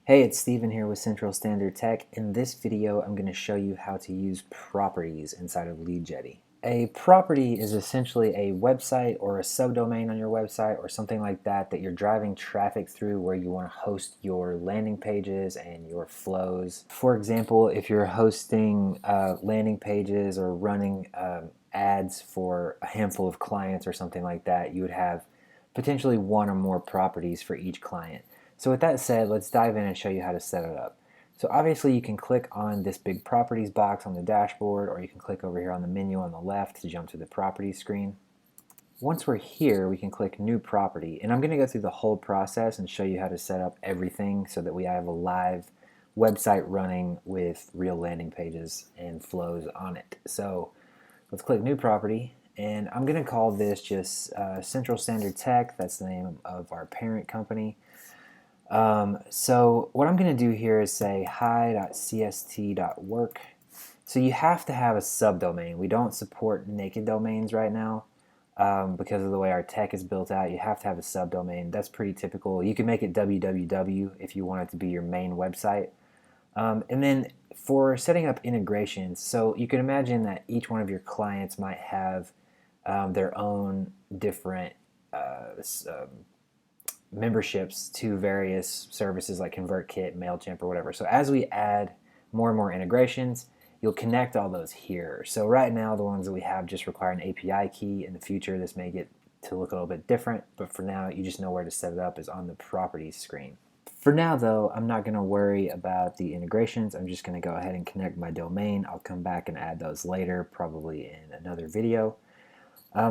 Hey, it's Steven here with Central Standard Tech. In this video, I'm going to show you how to use properties inside of Leadjetty. A property is essentially a website or a subdomain on your website or something like that that you're driving traffic through where you want to host your landing pages and your flows. For example, if you're hosting landing pages or running ads for a handful of clients or something like that, you would have potentially one or more properties for each client. So with that said, let's dive in and show you how to set it up. So obviously you can click on this big properties box on the dashboard, or you can click over here on the menu on the left to jump to the properties screen. Once we're here, we can click new property, and I'm going to go through the whole process and show you how to set up everything so that we have a live website running with real landing pages and flows on it. So let's click new property, and I'm going to call this just Central Standard Tech. That's the name of our parent company. So what I'm going to do here is say hi.cst.work. So you have to have a subdomain. We don't support naked domains right now because of the way our tech is built out. You have to have a subdomain. That's pretty typical. You can make it www if you want it to be your main website. And then for setting up integrations, so you can imagine that each one of your clients might have their own different memberships to various services like ConvertKit, MailChimp, or whatever. So as we add more and more integrations, you'll connect all those here. So right now, the ones that we have just require an API key. In the future, this may get to look a little bit different, but for now, you just know where to set it up is on the properties screen. For now, though, I'm not going to worry about the integrations. I'm just going to go ahead and connect my domain. I'll come back and add those later, probably in another video.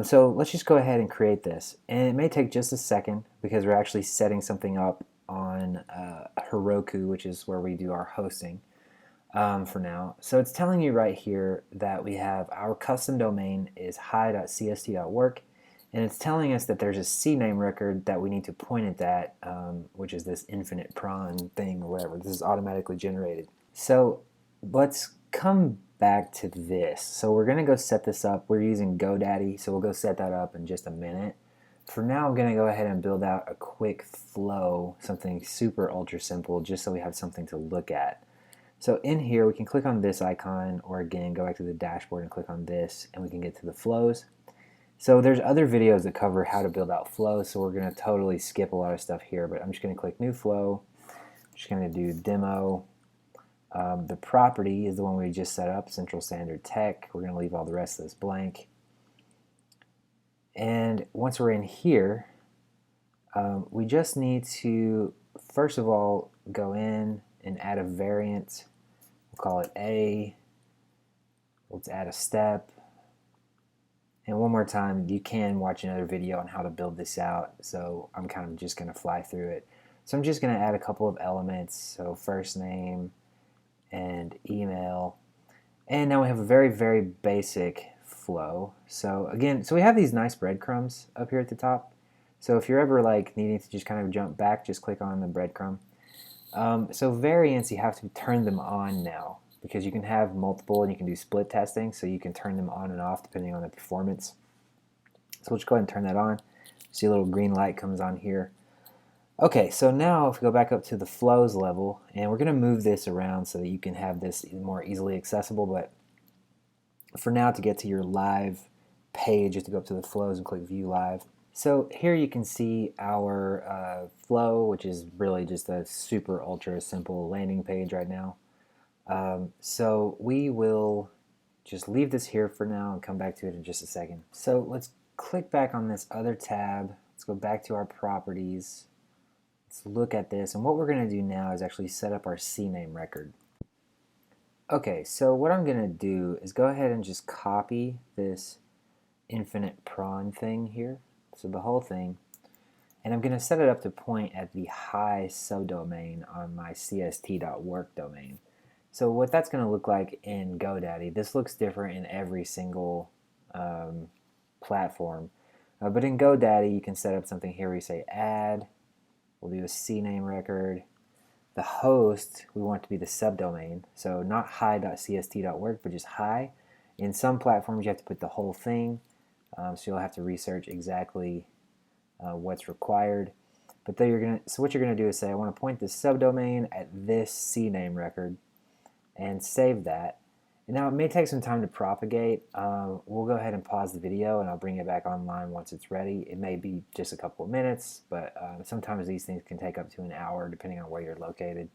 So let's just go ahead and create this. And it may take just a second because we're actually setting something up on Heroku, which is where we do our hosting for now. So it's telling you right here that we have our custom domain is hi.cst.work, and it's telling us that there's a CNAME record that we need to point at that, which is this infinite prawn thing or whatever. This is automatically generated. So let's come back to this. So we're going to go set this up. We're using GoDaddy, so we'll go set that up in just a minute. For now, I'm going to go ahead and build out a quick flow, something super ultra simple, just so we have something to look at. So in here, we can click on this icon, or again, go back to the dashboard and click on this, and we can get to the flows. So there's other videos that cover how to build out flows, so we're going to totally skip a lot of stuff here, but I'm just going to click new flow. I'm just going to do demo. The property is the one we just set up, Central Standard Tech. We're going to leave all the rest of this blank. And once we're in here, we just need to, first of all, go in and add a variant. We'll call it A. Let's add a step. And one more time, you can watch another video on how to build this out, so I'm kind of just going to fly through it. So I'm just going to add a couple of elements, so first name, and email, and now we have a very, very basic flow. So again, so we have these nice breadcrumbs up here at the top. So if you're ever like needing to just kind of jump back, just click on the breadcrumb. So variants, you have to turn them on now because you can have multiple and you can do split testing, so you can turn them on and off depending on the performance. So we'll just go ahead and turn that on. See a little green light comes on here. Okay, so now if we go back up to the flows level, and we're going to move this around so that you can have this more easily accessible, but for now, to get to your live page, you have to go up to the flows and click view live. So here you can see our flow, which is really just a super ultra simple landing page right now. So we will just leave this here for now and come back to it in just a second. So let's click back on this other tab. Let's go back to our properties. Let's look at this, and what we're going to do now is actually set up our CNAME record. Okay, so what I'm going to do is go ahead and just copy this infinite prawn thing here, so the whole thing, and I'm going to set it up to point at the hi subdomain on my cst.work domain. So what that's going to look like in GoDaddy, this looks different in every single platform, but in GoDaddy you can set up something here where you say add. We'll do a CNAME record. The host, we want to be the subdomain, so not hi.cst.work, but just hi. In some platforms, you have to put the whole thing, so you'll have to research exactly what's required. But then so what you're gonna do is say, I want to point this subdomain at this CNAME record, and save that. And now it may take some time to propagate. We'll go ahead and pause the video, and I'll bring it back online once it's ready. It may be just a couple of minutes, but sometimes these things can take up to an hour depending on where you're located.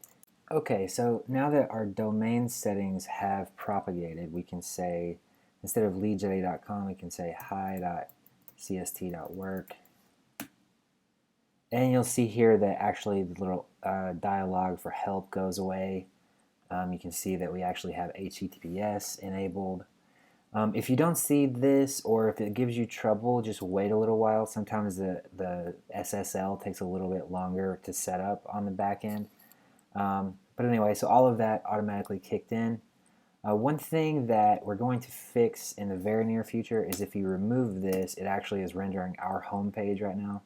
Okay, so now that our domain settings have propagated, we can say, instead of leadjetty.com, we can say hi.cst.work. And you'll see here that actually the little dialog for help goes away. You can see that we actually have HTTPS enabled. If you don't see this, or if it gives you trouble, just wait a little while. Sometimes the SSL takes a little bit longer to set up on the back end. But anyway, so all of that automatically kicked in. One thing that we're going to fix in the very near future is if you remove this, it actually is rendering our home page right now,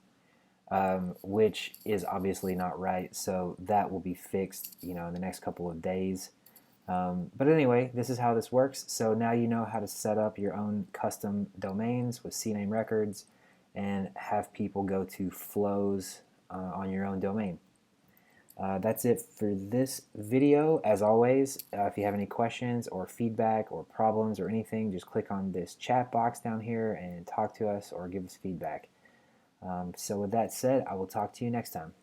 which is obviously not right. So that will be fixed, in the next couple of days. But anyway, this is how this works. So now you know how to set up your own custom domains with CNAME records and have people go to flows on your own domain. That's it for this video. As always, if you have any questions or feedback or problems or anything, just click on this chat box down here and talk to us or give us feedback. So with that said, I will talk to you next time.